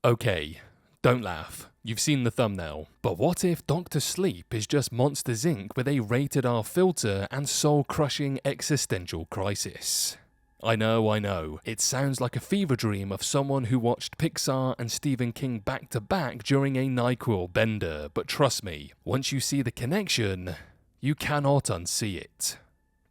Okay, don't laugh. You've seen the thumbnail. But what if Dr. Sleep is just Monsters Inc. with a rated R filter and soul-crushing existential crisis? I know. It sounds like a fever dream of someone who watched Pixar and Stephen King back to back during a NyQuil bender, but trust me, once you see the connection, you cannot unsee it.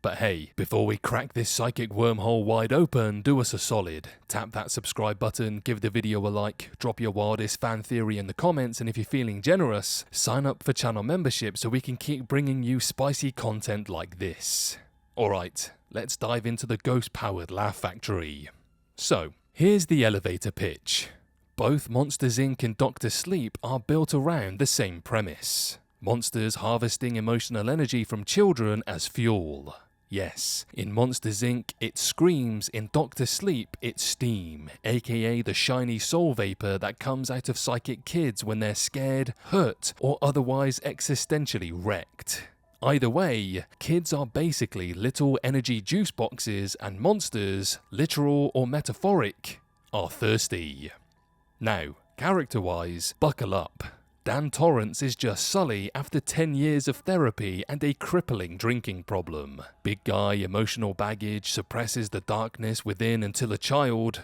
But hey, before we crack this psychic wormhole wide open, do us a solid. Tap that subscribe button, give the video a like, drop your wildest fan theory in the comments, and if you're feeling generous, sign up for channel membership so we can keep bringing you spicy content like this. Alright, let's dive into the ghost-powered Laugh Factory. So, here's the elevator pitch. Both Monsters Inc. and Dr. Sleep are built around the same premise. Monsters harvesting emotional energy from children as fuel. Yes, in Monsters Inc. it's screams, in Dr. Sleep it's steam, aka the shiny soul vapor that comes out of psychic kids when they're scared, hurt, or otherwise existentially wrecked. Either way, kids are basically little energy juice boxes and monsters, literal or metaphoric, are thirsty. Now, character-wise, buckle up. Dan Torrance is just Sully after 10 years of therapy and a crippling drinking problem. Big guy emotional baggage suppresses the darkness within until a child,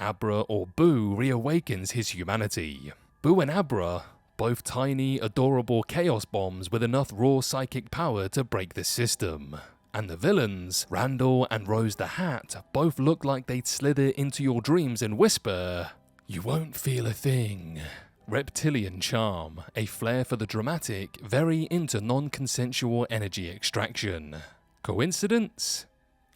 Abra or Boo, reawakens his humanity. Boo and Abra, both tiny, adorable chaos bombs with enough raw psychic power to break the system. And the villains, Randall and Rose the Hat, both look like they'd slither into your dreams and whisper, "You won't feel a thing." Reptilian charm, a flair for the dramatic, very into non-consensual energy extraction. Coincidence?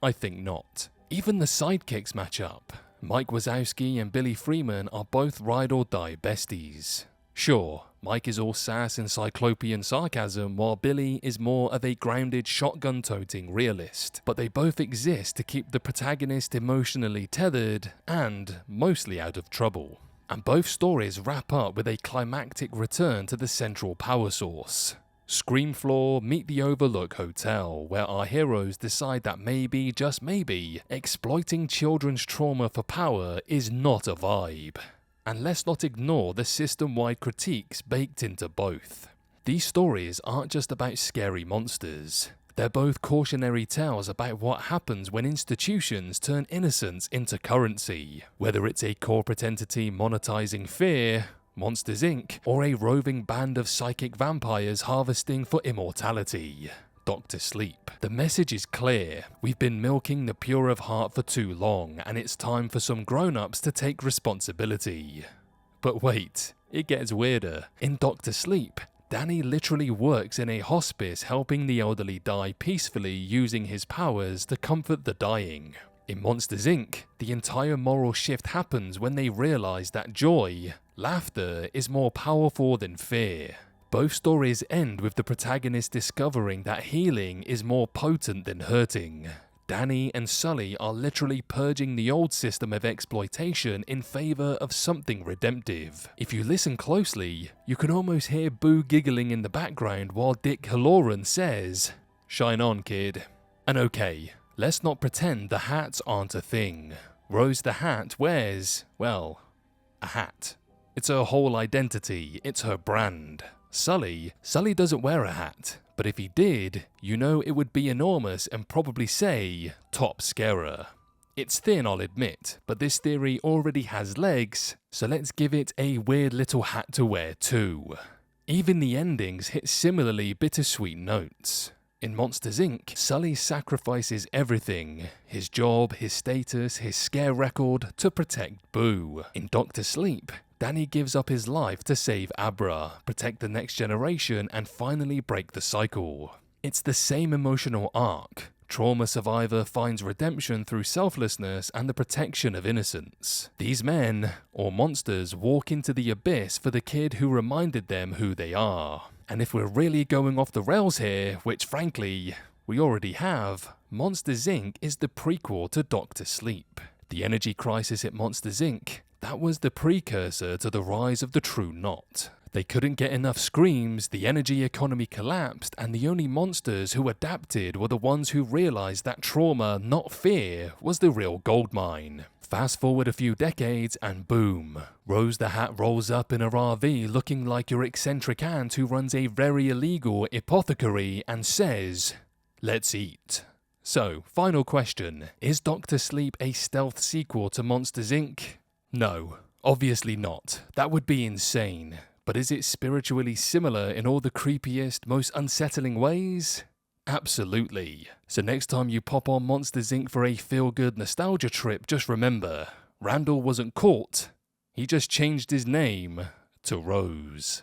I think not. Even the sidekicks match up. Mike Wazowski and Billy Freeman are both ride-or-die besties. Sure, Mike is all sass and cyclopean sarcasm, while Billy is more of a grounded shotgun-toting realist, but they both exist to keep the protagonist emotionally tethered and mostly out of trouble. And both stories wrap up with a climactic return to the central power source. Screamfloor meet the Overlook Hotel, where our heroes decide that maybe, just maybe, exploiting children's trauma for power is not a vibe. And let's not ignore the system-wide critiques baked into both. These stories aren't just about scary monsters. They're both cautionary tales about what happens when institutions turn innocence into currency, whether it's a corporate entity monetizing fear, Monsters Inc., or a roving band of psychic vampires harvesting for immortality, Dr. Sleep. The message is clear. We've been milking the pure of heart for too long, and it's time for some grown-ups to take responsibility. But wait, it gets weirder. In Dr. Sleep, Danny literally works in a hospice helping the elderly die peacefully using his powers to comfort the dying. In Monsters Inc., the entire moral shift happens when they realize that joy, laughter, is more powerful than fear. Both stories end with the protagonist discovering that healing is more potent than hurting. Danny and Sully are literally purging the old system of exploitation in favor of something redemptive. If you listen closely, you can almost hear Boo giggling in the background while Dick Halloran says, "Shine on, kid." And okay, let's not pretend the hats aren't a thing. Rose the Hat wears, well, a hat. It's her whole identity, it's her brand. Sully doesn't wear a hat. But if he did, it would be enormous and probably say, "Top Scarer." It's thin, I'll admit, but this theory already has legs, so let's give it a weird little hat to wear too. Even the endings hit similarly bittersweet notes. In Monsters Inc., Sully sacrifices everything, his job, his status, his scare record, to protect Boo. In Dr. Sleep, Danny gives up his life to save Abra, protect the next generation, and finally break the cycle. It's the same emotional arc. Trauma survivor finds redemption through selflessness and the protection of innocence. These men, or monsters, walk into the abyss for the kid who reminded them who they are. And if we're really going off the rails here, which frankly, we already have, Monsters Inc. is the prequel to Dr. Sleep. The energy crisis at Monsters Inc., that was the precursor to the rise of the True Knot. They couldn't get enough screams, the energy economy collapsed, and the only monsters who adapted were the ones who realized that trauma, not fear, was the real goldmine. Fast forward a few decades and boom, Rose the Hat rolls up in her RV looking like your eccentric aunt who runs a very illegal apothecary and says, "Let's eat." So, final question, is Dr. Sleep a stealth sequel to Monsters Inc? No, obviously not. That would be insane. But is it spiritually similar in all the creepiest, most unsettling ways? Absolutely. So next time you pop on Monsters Inc. for a feel-good nostalgia trip, just remember, Randall wasn't caught. He just changed his name to Rose.